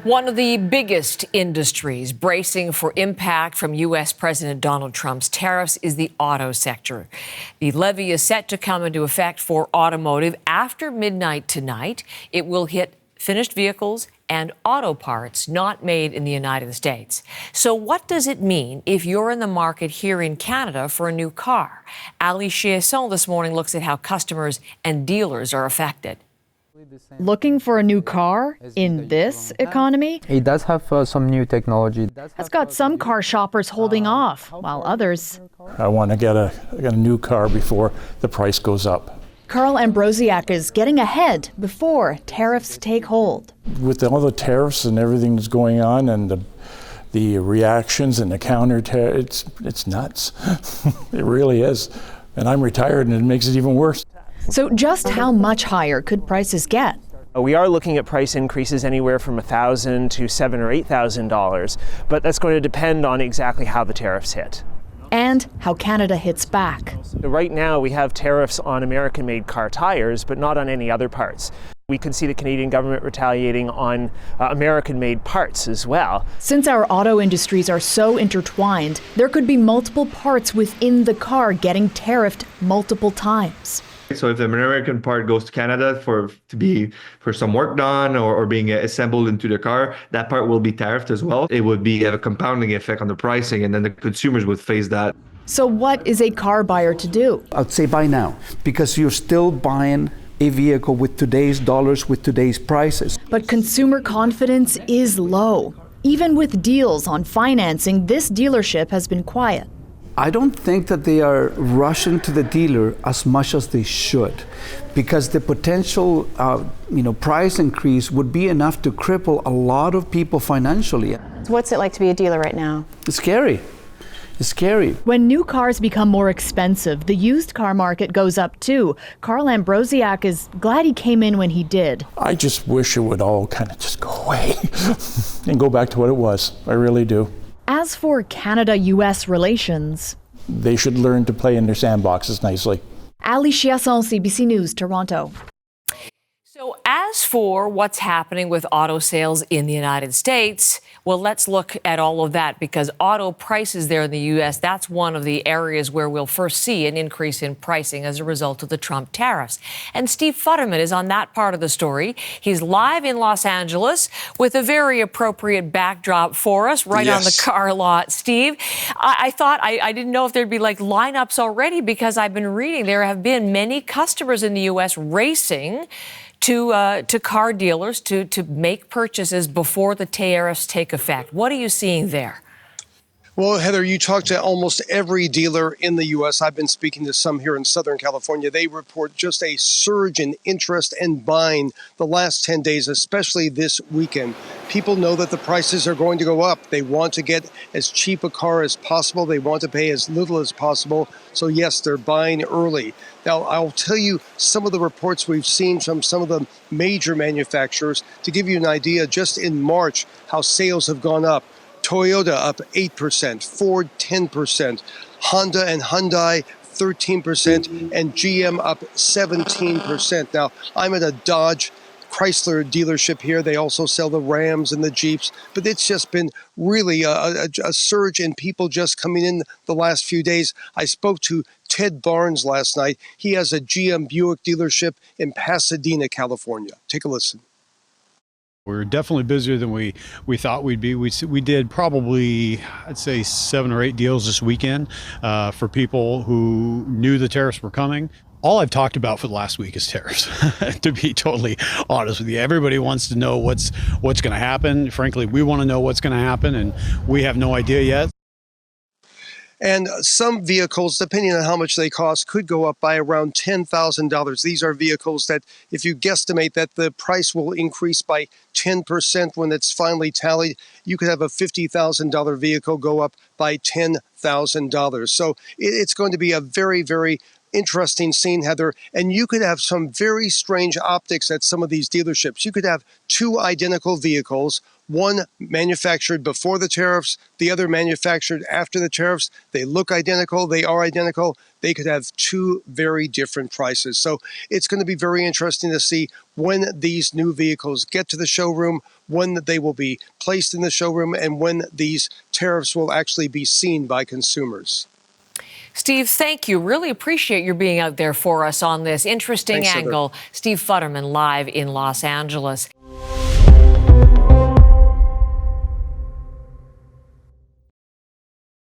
One of the biggest industries bracing for impact from U.S. President Donald Trump's tariffs is the auto sector. The levy is set to come into effect for automotive after midnight tonight. It will hit finished vehicles and auto parts not made in the United States. So what does it mean if you're in the market here in Canada for a new car? Ali Chiasson this morning looks at how customers and dealers are affected. Looking for a new car in this economy? It does have some new technology. That's got some car shoppers holding off, while others... I want to get a new car before the price goes up. Carl Ambrosiak is getting ahead before tariffs take hold. With all the tariffs and everything that's going on and the reactions and the counter tariffs, it's nuts. It really is. And I'm retired and it makes it even worse. So just how much higher could prices get? We are looking at price increases anywhere from $1,000 to $7,000 or $8,000, but that's going to depend on exactly how the tariffs hit. And how Canada hits back. Right now we have tariffs on American-made car tires, but not on any other parts. We could see the Canadian government retaliating on American-made parts as well. Since our auto industries are so intertwined, there could be multiple parts within the car getting tariffed multiple times. So if an American part goes to Canada for some work done or being assembled into the car, that part will be tariffed as well. It would be a compounding effect on the pricing, and then the consumers would face that. So what is a car buyer to do? I'd say buy now, because you're still buying a vehicle with today's dollars, with today's prices. But consumer confidence is low. Even with deals on financing, this dealership has been quiet. I don't think that they are rushing to the dealer as much as they should, because the potential price increase would be enough to cripple a lot of people financially. What's it like to be a dealer right now? It's scary. It's scary. When new cars become more expensive, the used car market goes up too. Carl Ambrosiak is glad he came in when he did. I just wish it would all kind of just go away and go back to what it was. I really do. As for Canada-US relations, they should learn to play in their sandboxes nicely. Ali Chiasson, CBC News, Toronto. So as for what's happening with auto sales in the United States, well, let's look at all of that, because auto prices there in the U.S., that's one of the areas where we'll first see an increase in pricing as a result of the Trump tariffs. And Steve Futterman is on that part of the story. He's live in Los Angeles with a very appropriate backdrop for us right on the car lot. Steve, I thought I didn't know if there'd be like lineups already, because I've been reading there have been many customers in the U.S. racing to car dealers to make purchases before the tariffs take effect. What are you seeing there? Well, Heather, you talk to almost every dealer in the U.S. I've been speaking to some here in Southern California. They report just a surge in interest and buying the last 10 days, especially this weekend. People know that the prices are going to go up. They want to get as cheap a car as possible. They want to pay as little as possible. So, yes, they're buying early. Now, I'll tell you some of the reports we've seen from some of the major manufacturers to give you an idea just in March how sales have gone up. Toyota up 8%, Ford 10%, Honda and Hyundai 13%, and GM up 17%. Now, I'm at a Dodge Chrysler dealership here. They also sell the Rams and the Jeeps, but it's just been really a surge in people just coming in the last few days. I spoke to Ted Barnes last night. He has a GM Buick dealership in Pasadena, California. Take a listen. We're definitely busier than we thought we'd be. We did probably, I'd say, 7 or 8 deals this weekend for people who knew the tariffs were coming. All I've talked about for the last week is tariffs, to be totally honest with you. Everybody wants to know what's going to happen. Frankly, we want to know what's going to happen, and we have no idea yet. And some vehicles, depending on how much they cost, could go up by around $10,000. These are vehicles that, if you guesstimate that the price will increase by 10% when it's finally tallied, you could have a $50,000 vehicle go up by $10,000. So it's going to be a very, very interesting scene, Heather. And you could have some very strange optics at some of these dealerships. You could have 2 identical vehicles. one manufactured before the tariffs, the other manufactured after the tariffs. They look identical, they are identical. They could have two very different prices. So it's going to be very interesting to see when these new vehicles get to the showroom, when they will be placed in the showroom, and when these tariffs will actually be seen by consumers. Steve, thank you. Really appreciate your being out there for us on this interesting Thanks, Heather. angle. Steve Futterman live in Los Angeles.